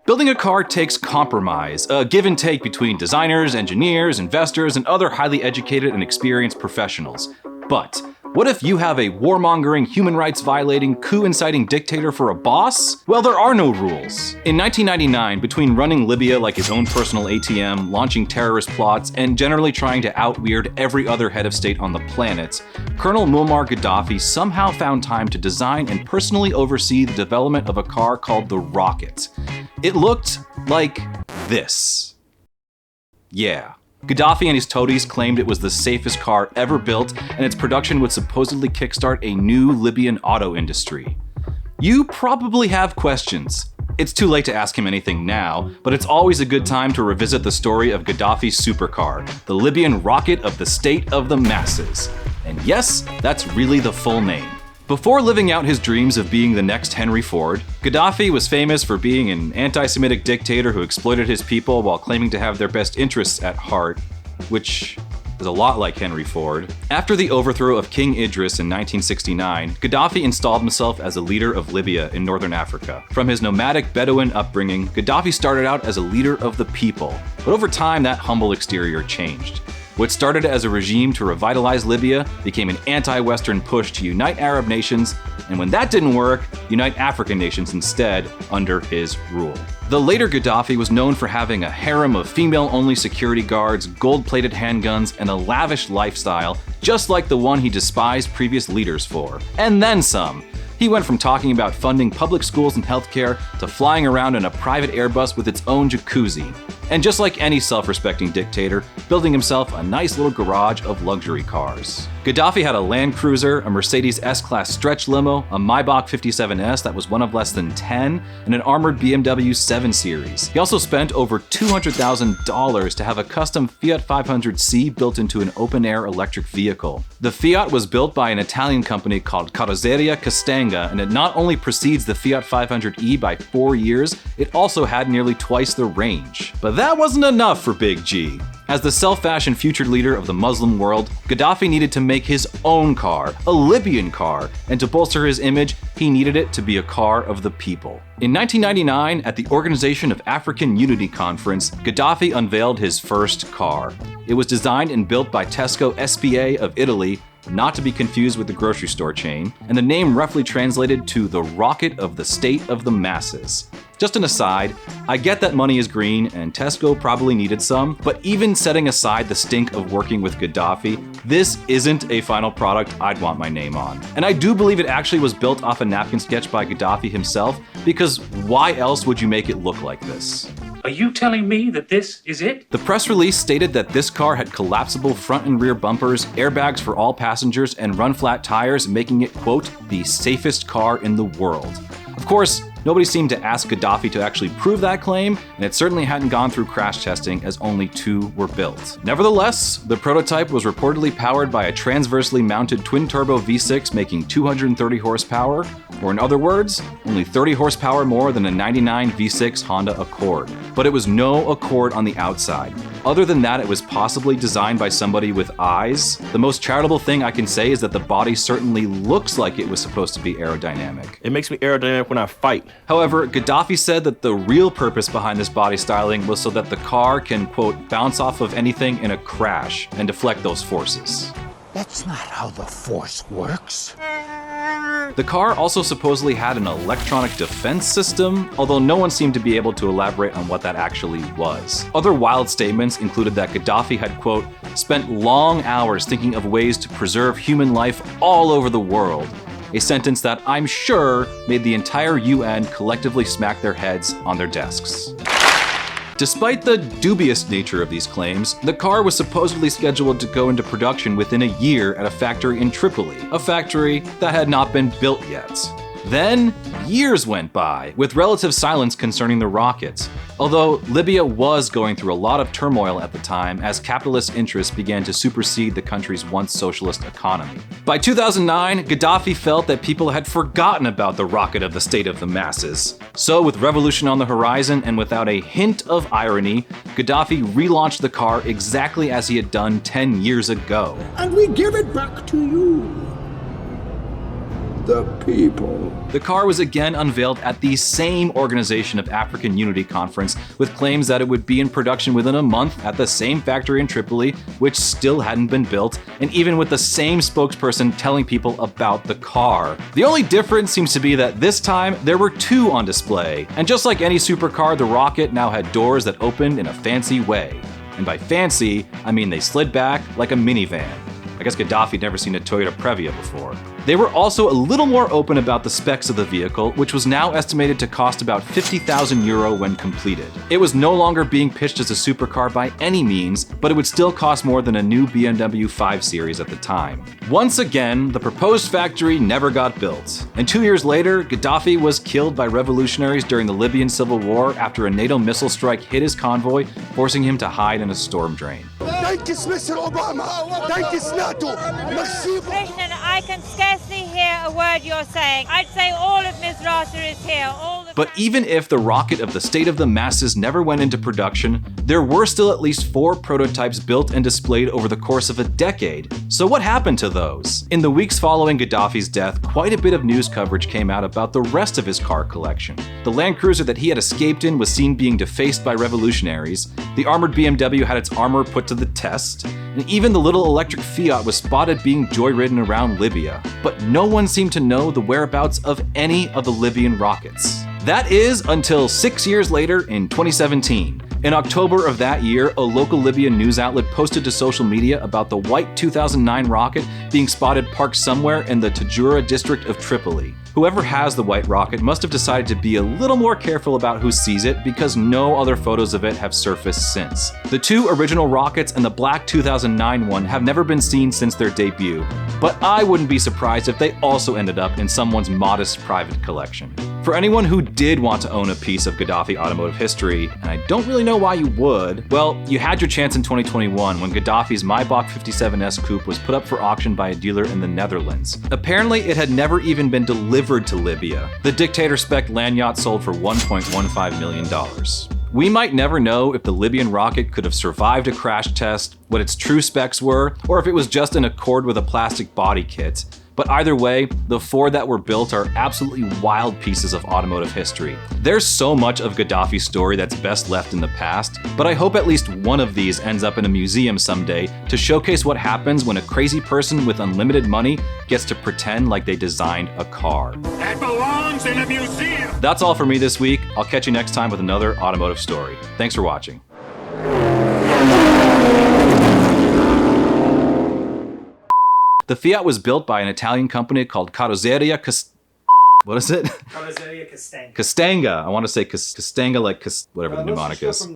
Building a car takes compromise, a give and take between designers, engineers, investors, and other highly educated and experienced professionals. But what if you have a warmongering, human rights violating, coup-inciting dictator for a boss? Well, there are no rules. In 1999, between running Libya like his own personal ATM, launching terrorist plots, and generally trying to out-weird every other head of state on the planet, Colonel Muammar Gaddafi somehow found time to design and personally oversee the development of a car called the Rocket. It looked like this. Yeah. Gaddafi and his toadies claimed it was the safest car ever built, and its production would supposedly kickstart a new Libyan auto industry. You probably have questions. It's too late to ask him anything now, but it's always a good time to revisit the story of Gaddafi's supercar, the Libyan rocket of the state of the masses. And yes, that's really the full name. Before living out his dreams of being the next Henry Ford, Gaddafi was famous for being an anti-Semitic dictator who exploited his people while claiming to have their best interests at heart, which is a lot like Henry Ford. After the overthrow of King Idris in 1969, Gaddafi installed himself as a leader of Libya in northern Africa. From his nomadic Bedouin upbringing, Gaddafi started out as a leader of the people, but over time that humble exterior changed. What started as a regime to revitalize Libya became an anti-Western push to unite Arab nations, and when that didn't work, unite African nations instead under his rule. The later Gaddafi was known for having a harem of female-only security guards, gold-plated handguns, and a lavish lifestyle, just like the one he despised previous leaders for. And then some. He went from talking about funding public schools and healthcare to flying around in a private Airbus with its own jacuzzi. And just like any self-respecting dictator, building himself a nice little garage of luxury cars. Gaddafi had a Land Cruiser, a Mercedes S-Class stretch limo, a Maybach 57S that was one of less than 10, and an armored BMW 7 Series. He also spent over $200,000 to have a custom Fiat 500C built into an open-air electric vehicle. The Fiat was built by an Italian company called Carrozzeria Castanga, and it not only precedes the Fiat 500e by 4 years, it also had nearly twice the range. But that wasn't enough for Big G. As the self-fashioned future leader of the Muslim world, Gaddafi needed to make his own car, a Libyan car, and to bolster his image, he needed it to be a car of the people. In 1999, at the Organization of African Unity Conference, Gaddafi unveiled his first car. It was designed and built by Tesco SPA of Italy, not to be confused with the grocery store chain, and the name roughly translated to the rocket of the state of the masses. Just an aside, I get that money is green and Tesco probably needed some, but even setting aside the stink of working with Gaddafi, this isn't a final product I'd want my name on. And I do believe it actually was built off a napkin sketch by Gaddafi himself, because why else would you make it look like this? Are you telling me that this is it? The press release stated that this car had collapsible front and rear bumpers, airbags for all passengers, and run-flat tires, making it, quote, the safest car in the world. Of course, nobody seemed to ask Gaddafi to actually prove that claim, and it certainly hadn't gone through crash testing as only 2 were built. Nevertheless, the prototype was reportedly powered by a transversely mounted twin-turbo V6 making 230 horsepower, or in other words, only 30 horsepower more than a 99 V6 Honda Accord. But it was no Accord on the outside. Other than that, it was possibly designed by somebody with eyes. The most charitable thing I can say is that the body certainly looks like it was supposed to be aerodynamic. It makes me aerodynamic when I fight. However, Gaddafi said that the real purpose behind this body styling was so that the car can, quote, bounce off of anything in a crash and deflect those forces. That's not how the Force works. The car also supposedly had an electronic defense system, although no one seemed to be able to elaborate on what that actually was. Other wild statements included that Gaddafi had, quote, spent long hours thinking of ways to preserve human life all over the world, a sentence that I'm sure made the entire UN collectively smack their heads on their desks. Despite the dubious nature of these claims, the car was supposedly scheduled to go into production within a year at a factory in Tripoli, a factory that had not been built yet. Then, years went by, with relative silence concerning the rockets, although Libya was going through a lot of turmoil at the time as capitalist interests began to supersede the country's once socialist economy. By 2009, Gaddafi felt that people had forgotten about the rocket of the state of the masses. So with revolution on the horizon and without a hint of irony, Gaddafi relaunched the car exactly as he had done 10 years ago. And we give it back to you. the people. The car was again unveiled at the same Organization of African Unity conference with claims that it would be in production within a month at the same factory in Tripoli, which still hadn't been built, and even with the same spokesperson telling people about the car. The only difference seems to be that this time there were two on display, and just like any supercar, the rocket now had doors that opened in a fancy way. And by fancy, I mean they slid back like a minivan. I guess Gaddafi'd never seen a Toyota Previa before. They were also a little more open about the specs of the vehicle, which was now estimated to cost about €50,000 when completed. It was no longer being pitched as a supercar by any means, but it would still cost more than a new BMW 5 Series at the time. Once again, the proposed factory never got built, and 2 years later, Gaddafi was killed by revolutionaries during the Libyan civil war after a NATO missile strike hit his convoy, forcing him to hide in a storm drain. President, I can scarcely hear a word you're saying. I'd say all of Misrata is here. But even if the rocket of the State of the Masses never went into production, there were still at least 4 prototypes built and displayed over the course of a decade. So what happened to those? In the weeks following Gaddafi's death, quite a bit of news coverage came out about the rest of his car collection. The Land Cruiser that he had escaped in was seen being defaced by revolutionaries, the armored BMW had its armor put to the test, and even the little electric Fiat was spotted being joyridden around Libya. But no one seemed to know the whereabouts of any of the Libyan rockets. That is until 6 years later in 2017. In October of that year, a local Libyan news outlet posted to social media about the white 2009 rocket being spotted parked somewhere in the Tajura district of Tripoli. Whoever has the white rocket must have decided to be a little more careful about who sees it because no other photos of it have surfaced since. The 2 original rockets and the black 2009 one have never been seen since their debut, but I wouldn't be surprised if they also ended up in someone's modest private collection. For anyone who did want to own a piece of Gaddafi automotive history, and I don't really know why you would, well, you had your chance in 2021 when Gaddafi's Maybach 57S Coupe was put up for auction by a dealer in the Netherlands. Apparently, it had never even been delivered to Libya. The dictator spec land yacht sold for $1.15 million. We might never know if the Libyan rocket could have survived a crash test, what its true specs were, or if it was just in accord with a plastic body kit. But either way, the 4 that were built are absolutely wild pieces of automotive history. There's so much of Gaddafi's story that's best left in the past, but I hope at least one of these ends up in a museum someday to showcase what happens when a crazy person with unlimited money gets to pretend like they designed a car. That belongs in a museum! That's all for me this week. I'll catch you next time with another automotive story. Thanks for watching. The Fiat was built by an Italian company called Carrozzeria What is it? Carrozzeria Castanga. Castanga. I want to say Castanga like whatever the mnemonic is.